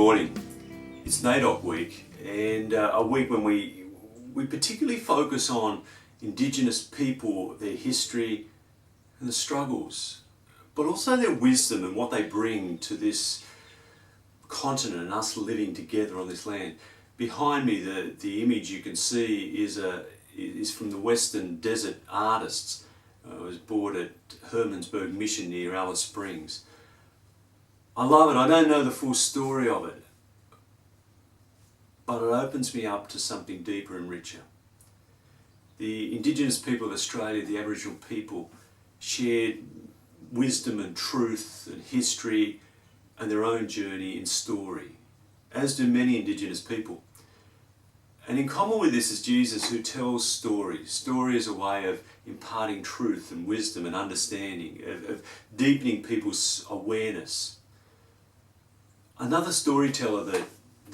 morning. It's NAIDOC week, and a week when we particularly focus on Indigenous people, their history and the struggles, but also their wisdom and what they bring to this continent and us living together on this land. Behind me, the image you can see is from the Western Desert Artists. It was bought at Hermansburg Mission near Alice Springs. I love it. I don't know the full story of it, but it opens me up to something deeper and richer. The Indigenous people of Australia, the Aboriginal people, shared wisdom and truth and history and their own journey in story, as do many Indigenous people. And in common with this is Jesus, who tells stories. Story is a way of imparting truth and wisdom and understanding, of deepening people's awareness. Another storyteller that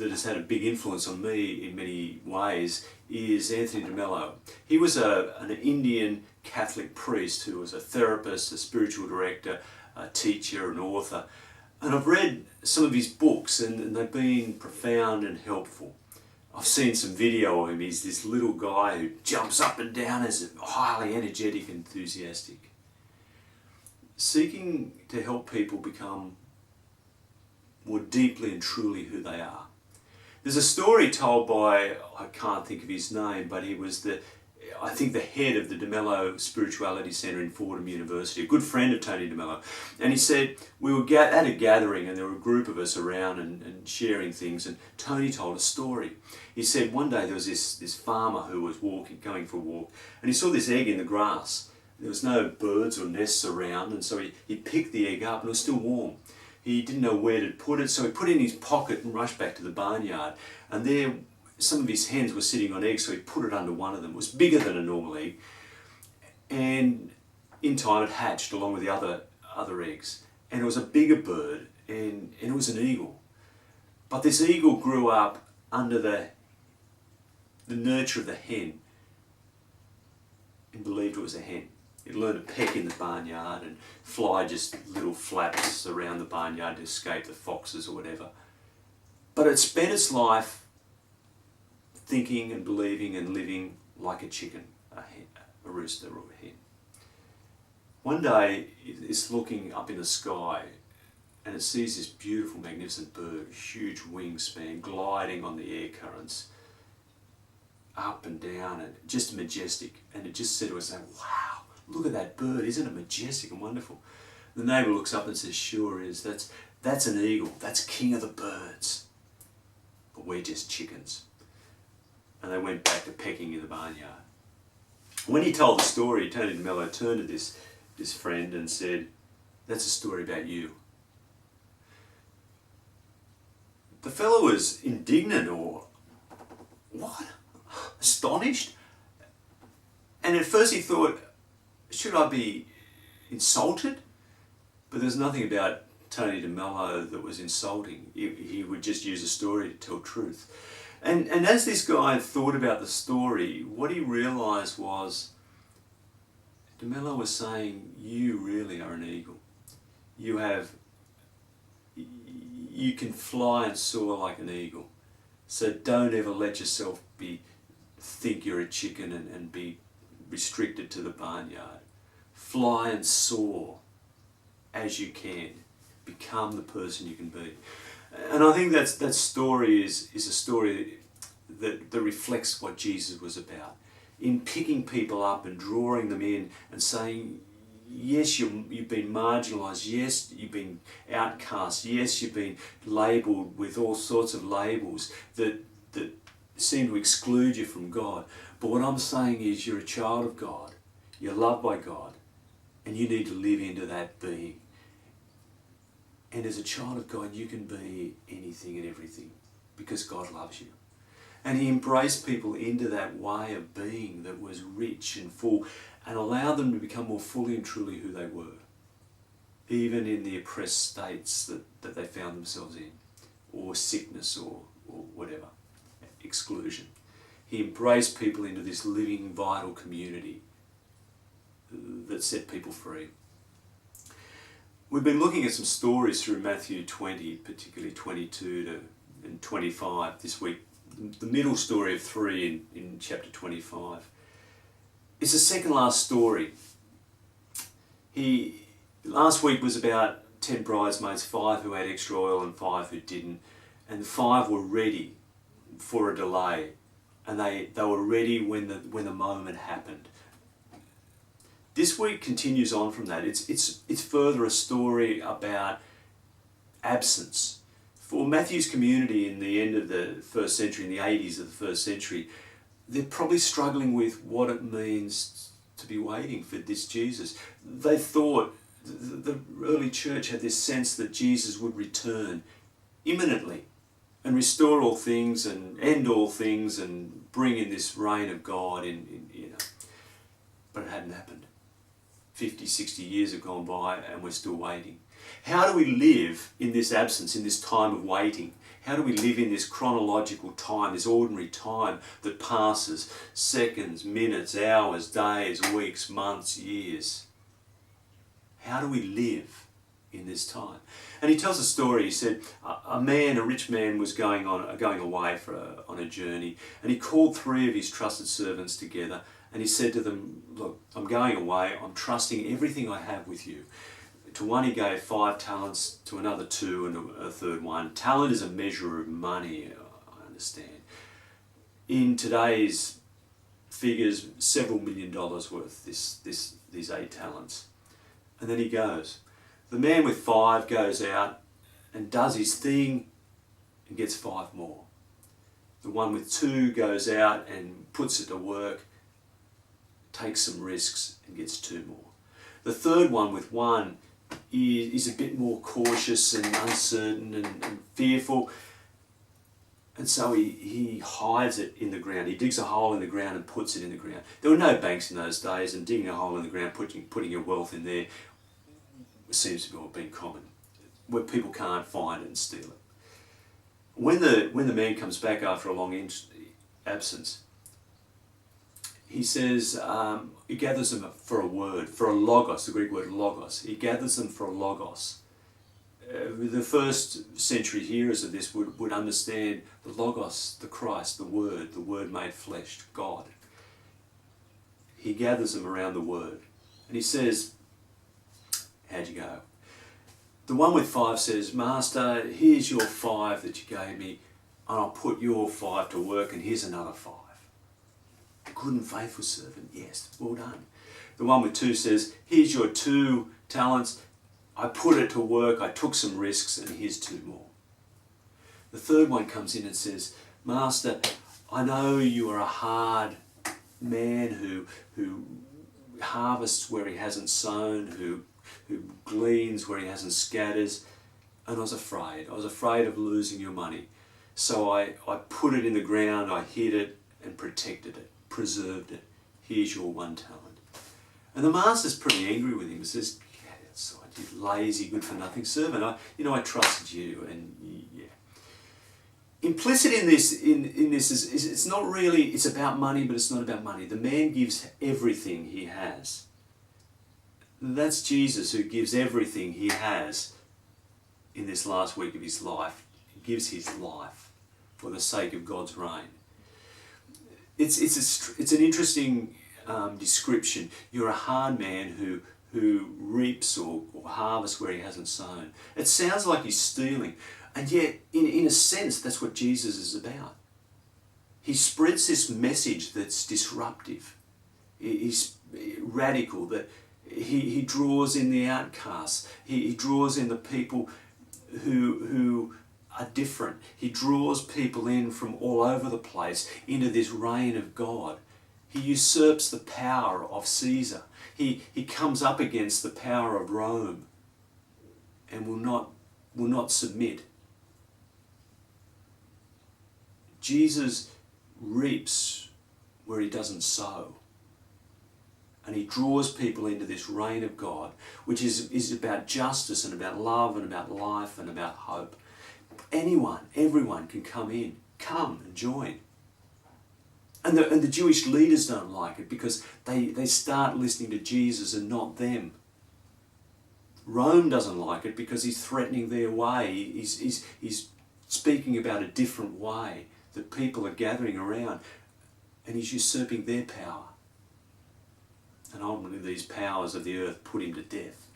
has had a big influence on me in many ways is Anthony de Mello. He was an Indian Catholic priest who was a therapist, a spiritual director, a teacher, an author. And I've read some of his books and they've been profound and helpful. I've seen some video of him. He's this little guy who jumps up and down, is highly energetic and enthusiastic, seeking to help people become more deeply and truly who they are. There's a story told by, I can't think of his name, but he was the head of the De Mello Spirituality Centre in Fordham University, a good friend of Tony De Mello. And he said, we were at a gathering and there were a group of us around and sharing things, and Tony told a story. He said one day there was this farmer who was going for a walk, and he saw this egg in the grass. There was no birds or nests around, and so he picked the egg up and it was still warm. He didn't know where to put it, so he put it in his pocket and rushed back to the barnyard. And there, some of his hens were sitting on eggs, so he put it under one of them. It was bigger than a normal egg, and in time it hatched along with the other eggs. And it was a bigger bird, and it was an eagle. But this eagle grew up under the nurture of the hen and believed it was a hen. It learned to peck in the barnyard and fly just little flaps around the barnyard to escape the foxes or whatever. But it spent its life thinking and believing and living like a chicken, a rooster or a hen. One day it's looking up in the sky and it sees this beautiful, magnificent bird, huge wingspan, gliding on the air currents, up and down, and just majestic. And it just said to us, wow, look at that bird, isn't it majestic and wonderful? The neighbour looks up and says, sure is, that's an eagle, that's king of the birds. But we're just chickens. And they went back to pecking in the barnyard. When he told the story, Tony De Mello turned to this friend and said, that's a story about you. The fellow was indignant or, what? Astonished? And at first he thought, should I be insulted? But there's nothing about Tony De Mello that was insulting. He would just use a story to tell truth. And as this guy thought about the story, what he realised was De Mello was saying, you really are an eagle. You can fly and soar like an eagle. So don't ever let yourself think you're a chicken and be restricted to the barnyard. Fly and soar as you can. Become the person you can be. And I think that story is a story that reflects what Jesus was about. In picking people up and drawing them in and saying, yes, you've been marginalised, yes, you've been outcast, yes, you've been labelled with all sorts of labels that seem to exclude you from God. But what I'm saying is you're a child of God, you're loved by God, and you need to live into that being. And as a child of God, you can be anything and everything because God loves you. And he embraced people into that way of being that was rich and full and allowed them to become more fully and truly who they were, even in the oppressed states that they found themselves in, or sickness or whatever, exclusion. He embraced people into this living, vital community that set people free. We've been looking at some stories through Matthew 20, particularly 22 to and 25 this week. The middle story of 3 in chapter 25. It's the second last story. Last week was about 10 bridesmaids, 5 who had extra oil and 5 who didn't. And the 5 were ready for a delay. And they were ready when the moment happened. This week continues on from that. It's further a story about absence. For Matthew's community in the end of the first century, in the 80s of the first century, they're probably struggling with what it means to be waiting for this Jesus. They thought, the early church had this sense that Jesus would return imminently and restore all things and end all things and bring in this reign of God but it hadn't happened. 50, 60 years have gone by and we're still waiting. How do we live in this absence, in this time of waiting? How do we live in this chronological time, this ordinary time that passes, seconds, minutes, hours, days, weeks, months, years? How do we live in this time? And he tells a story. He said a rich man was going away on a journey, and he called 3 of his trusted servants together, and he said to them, look, I'm going away, I'm trusting everything I have with you. To one he gave 5 talents, to another 2, and a third 1. Talent is a measure of money, I understand. In today's figures, several $1 million worth, these 8 talents. And then he goes. The man with 5 goes out and does his thing and gets 5 more. The one with 2 goes out and puts it to work, takes some risks and gets 2 more. The third one with 1 is a bit more cautious and uncertain and fearful, and so he hides it in the ground. He digs a hole in the ground and puts it in the ground. There were no banks in those days, and digging a hole in the ground, putting your wealth in there seems to have been common, where people can't find it and steal it. When the man comes back after a long absence, he says, he gathers them for a word, for a logos, the Greek word logos. He gathers them for a logos. The first century hearers of this would understand the logos, the Christ, the Word made flesh, God. He gathers them around the Word. And he says, how'd you go? The one with 5 says, Master, here's your 5 that you gave me, and I'll put your 5 to work, and here's another 5. Good and faithful servant, yes, well done. The one with 2 says, here's your 2 talents, I put it to work, I took some risks, and here's 2 more. The third one comes in and says, Master, I know you are a hard man who harvests where he hasn't sown, who gleans where he hasn't scatters, and I was afraid of losing your money. So I put it in the ground, I hid it and protected it, preserved it. Here's your 1 talent. And the master's pretty angry with him. He says, "Get outside, you lazy, good-for-nothing servant. I trusted you." And yeah. Implicit in this is it's not really, it's about money, but it's not about money. The man gives everything he has. That's Jesus, who gives everything he has in this last week of his life. He gives his life for the sake of God's reign. It's an interesting description. You're a hard man who reaps or harvests where he hasn't sown. It sounds like he's stealing, and yet in a sense that's what Jesus is about. He spreads this message that's disruptive. He's radical, that he draws in the outcasts. He draws in the people who are different. He draws people in from all over the place into this reign of God. He usurps the power of Caesar. He comes up against the power of Rome and will not submit. Jesus reaps where he doesn't sow. And he draws people into this reign of God, which is about justice and about love and about life and about hope. Everyone can come and join. And the Jewish leaders don't like it because they start listening to Jesus and not them. Rome doesn't like it because he's threatening their way. He's speaking about a different way that people are gathering around, and he's usurping their power. And ultimately these powers of the earth put him to death.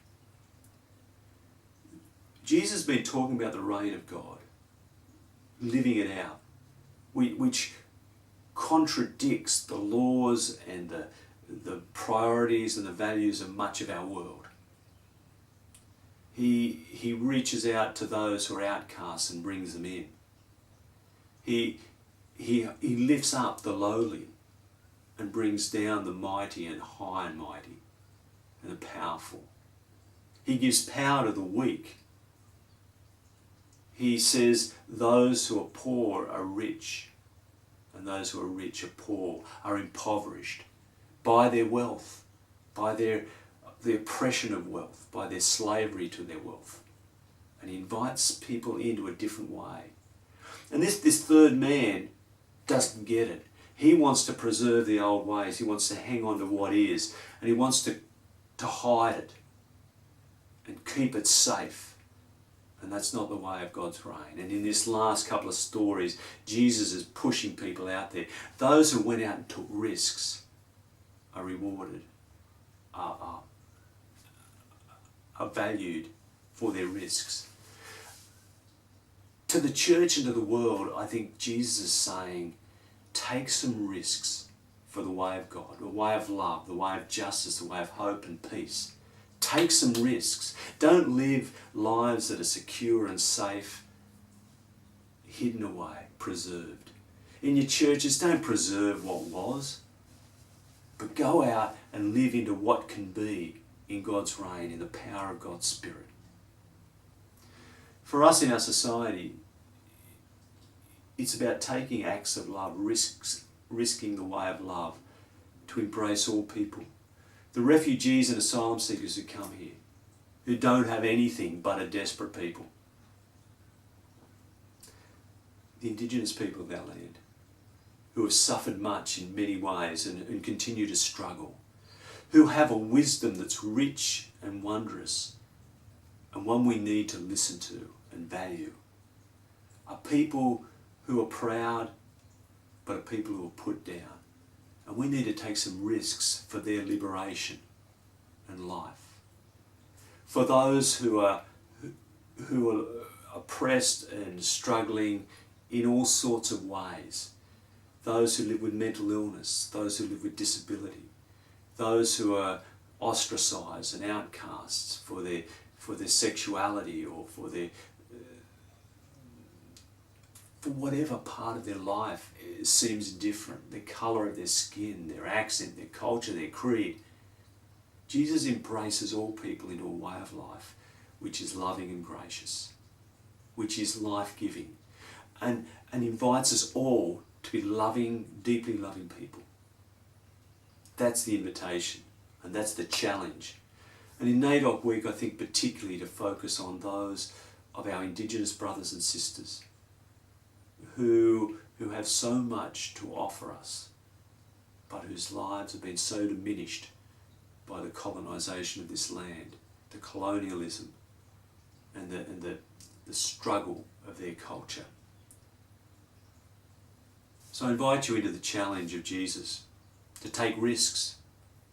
Jesus has been talking about the reign of God, living it out, which contradicts the laws and the priorities and the values of much of our world. He reaches out to those who are outcasts and brings them in. He lifts up the lowly and brings down the mighty and high and mighty and the powerful. He gives power to the weak. He says those who are poor are rich, and those who are rich are poor, are impoverished by their wealth, by the oppression of wealth, by their slavery to their wealth. And he invites people into a different way. And this third man doesn't get it. He wants to preserve the old ways. He wants to hang on to what is, and he wants to hide it and keep it safe. And that's not the way of God's reign. And in this last couple of stories, Jesus is pushing people out there. Those who went out and took risks are rewarded, are valued for their risks. To the church and to the world, I think Jesus is saying, take some risks for the way of God, the way of love, the way of justice, the way of hope and peace. Take some risks. Don't live lives that are secure and safe, hidden away, preserved. In your churches, don't preserve what was, but go out and live into what can be in God's reign, in the power of God's Spirit. For us in our society, it's about taking acts of love, risking the way of love to embrace all people. The refugees and asylum seekers who come here, who don't have anything but a desperate people. The Indigenous people of our land, who have suffered much in many ways and continue to struggle, who have a wisdom that's rich and wondrous, and one we need to listen to and value, are people who are proud, but are people who are put down. And we need to take some risks for their liberation and life. For those who are oppressed and struggling in all sorts of ways, those who live with mental illness, those who live with disability, those who are ostracised and outcasts for their sexuality or for whatever part of their life seems different, the colour of their skin, their accent, their culture, their creed. Jesus embraces all people into a way of life which is loving and gracious, which is life-giving, and invites us all to be loving, deeply loving people. That's the invitation, and that's the challenge. And in NAIDOC week, I think particularly to focus on those of our Indigenous brothers and sisters who have so much to offer us, but whose lives have been so diminished by the colonisation of this land, the colonialism, and the struggle of their culture. So I invite you into the challenge of Jesus to take risks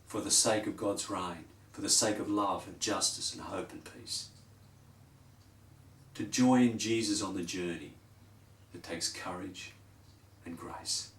for the sake of God's reign, for the sake of love and justice and hope and peace. To join Jesus on the journey that takes courage and grace.